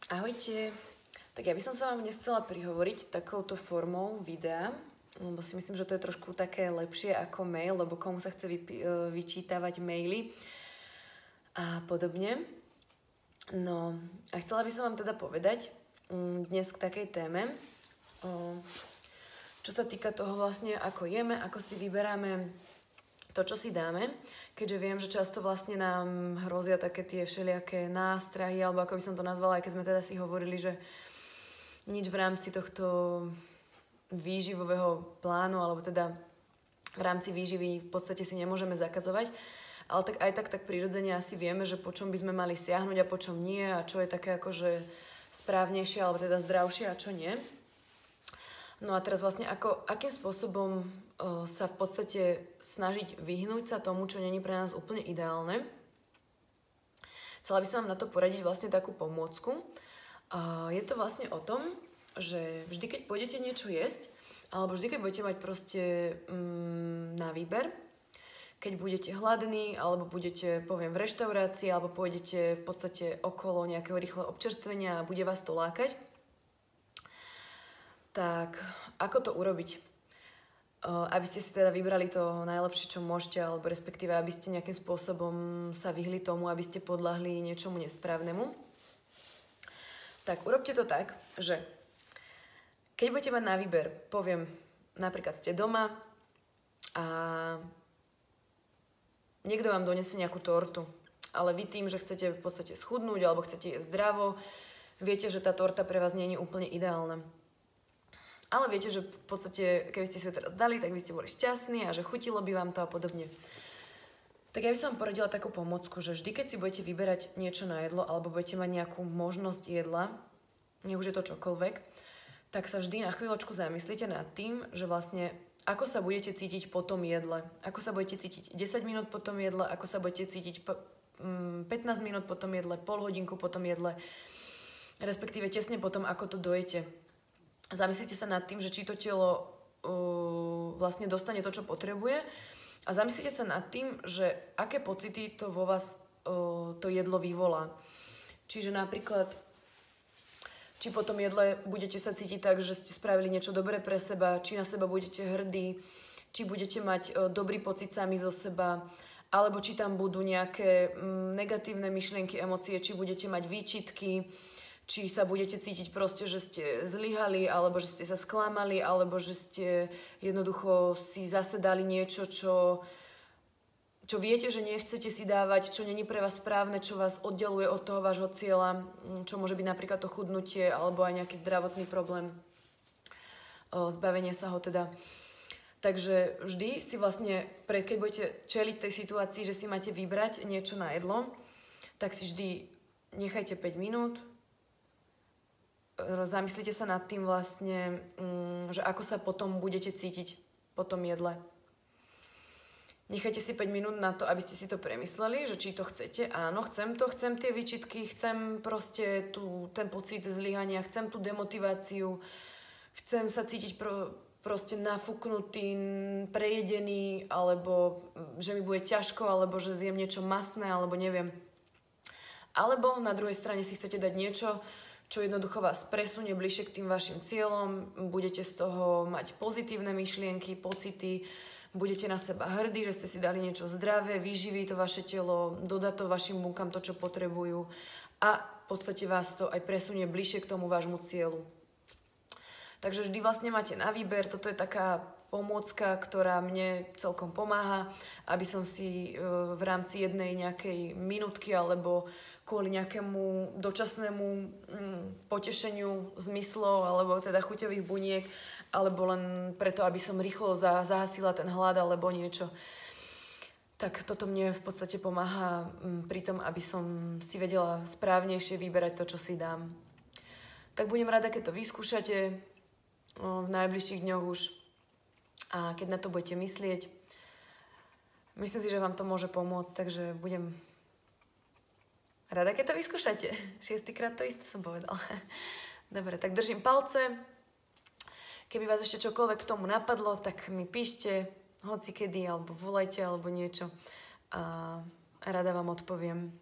Ahojte. Tak ja by som sa vám dnes chcela prihovoriť takouto formou videa, lebo si myslím, že to je trošku také lepšie ako mail, lebo komu sa chce vyčítavať maily a podobne. No a chcela by som vám teda povedať dnes k takej téme, čo sa týka toho vlastne, ako jeme, ako si vyberáme to, čo si dáme, keďže viem, že často vlastne nám hrozia také tie všelijaké nástrahy, alebo ako by som to nazvala, aj keď sme teda si hovorili, že nič v rámci tohto výživového plánu, alebo teda v rámci výživy v podstate si nemôžeme zakazovať, ale tak aj tak prirodzene asi vieme, že po čom by sme mali siahnuť a po čom nie a čo je také akože správnejšie, alebo teda zdravšie a čo nie. No a teraz vlastne akým spôsobom sa v podstate snažiť vyhnúť sa tomu, čo není pre nás úplne ideálne. Chcela by som vám na to poradiť vlastne takú pomôcku. Je to vlastne o tom, že vždy, keď pôjdete niečo jesť, alebo vždy, keď budete mať proste na výber, keď budete hladní, alebo budete, poviem, v reštaurácii, alebo pôjdete v podstate okolo nejakého rýchleho občerstvenia a bude vás to lákať, tak ako to urobiť? Aby ste si teda vybrali to najlepšie, čo môžete, alebo respektíve, aby ste nejakým spôsobom sa vyhli tomu, aby ste podľahli niečomu nesprávnemu. Tak urobte to tak, že keď budete mať na výber, poviem, napríklad ste doma a niekto vám donesie nejakú tortu, ale vy tým, že chcete v podstate schudnúť alebo chcete jesť zdravo, viete, že tá torta pre vás nie je úplne ideálna. Ale viete, že v podstate, keby ste si ho teraz dali, tak by ste boli šťastní a že chutilo by vám to a podobne. Tak ja by som vám poradila takú pomôcku, že vždy, keď si budete vyberať niečo na jedlo alebo budete mať nejakú možnosť jedla, nech už je to čokoľvek, tak sa vždy na chvíľočku zamyslite nad tým, že vlastne ako sa budete cítiť po tom jedle. Ako sa budete cítiť 10 minút po tom jedle, ako sa budete cítiť 15 minút po tom jedle, pol hodinku po tom jedle, respektíve tesne po tom, ako to dojete. Zamyslite sa nad tým, že či to telo vlastne dostane to, čo potrebuje a zamyslite sa nad tým, že aké pocity to vo vás to jedlo vyvolá. Čiže napríklad, či po tom jedle budete sa cítiť tak, že ste spravili niečo dobré pre seba, či na seba budete hrdí, či budete mať dobrý pocit sami zo seba, alebo či tam budú nejaké negatívne myšlienky, emócie, či budete mať výčitky, či sa budete cítiť proste, že ste zlyhali, alebo že ste sa sklamali, alebo že ste jednoducho si zase dali niečo, čo viete, že nechcete si dávať, čo není pre vás správne, čo vás oddeluje od toho vášho cieľa, čo môže byť napríklad to chudnutie, alebo aj nejaký zdravotný problém, zbavenie sa ho teda. Takže vždy si vlastne, keď budete čeliť tej situácii, že si máte vybrať niečo na jedlo, tak si vždy nechajte 5 minút, zamyslite sa nad tým vlastne, že ako sa potom budete cítiť po tom jedle. Nechajte si 5 minút na to, aby ste si to premysleli, že či to chcete. Áno, chcem tie výčitky, chcem proste ten pocit zlyhania, chcem tú demotiváciu, chcem sa cítiť proste nafúknutý, prejedený, alebo že mi bude ťažko, alebo že zjem niečo masné, alebo neviem. Alebo na druhej strane si chcete dať niečo, čo jednoducho vás presunie bližšie k tým vašim cieľom, budete z toho mať pozitívne myšlienky, pocity, budete na seba hrdí, že ste si dali niečo zdravé, vyživí to vaše telo, dodá to vašim bunkám to, čo potrebujú a v podstate vás to aj presunie bližšie k tomu vášmu cieľu. Takže vždy vlastne máte na výber, toto je taká pomôcka, ktorá mne celkom pomáha, aby som si v rámci jednej nejakej minútky alebo kvôli nejakému dočasnému potešeniu zmyslov alebo teda chuťových buniek alebo len preto, aby som rýchlo zahasila ten hlad alebo niečo. Tak toto mne v podstate pomáha pri tom, aby som si vedela správnejšie vyberať to, čo si dám. Tak budem rada, keď to vyskúšate v najbližších dňoch už a keď na to budete myslieť. Myslím si, že vám to môže pomôcť, takže budem rada, keď to vyskúšate. 6-krát to isté som povedala. Dobre, tak držím palce. Keby vás ešte čokoľvek k tomu napadlo, tak mi píšte, hoci kedy, alebo volajte, alebo niečo. A rada vám odpoviem.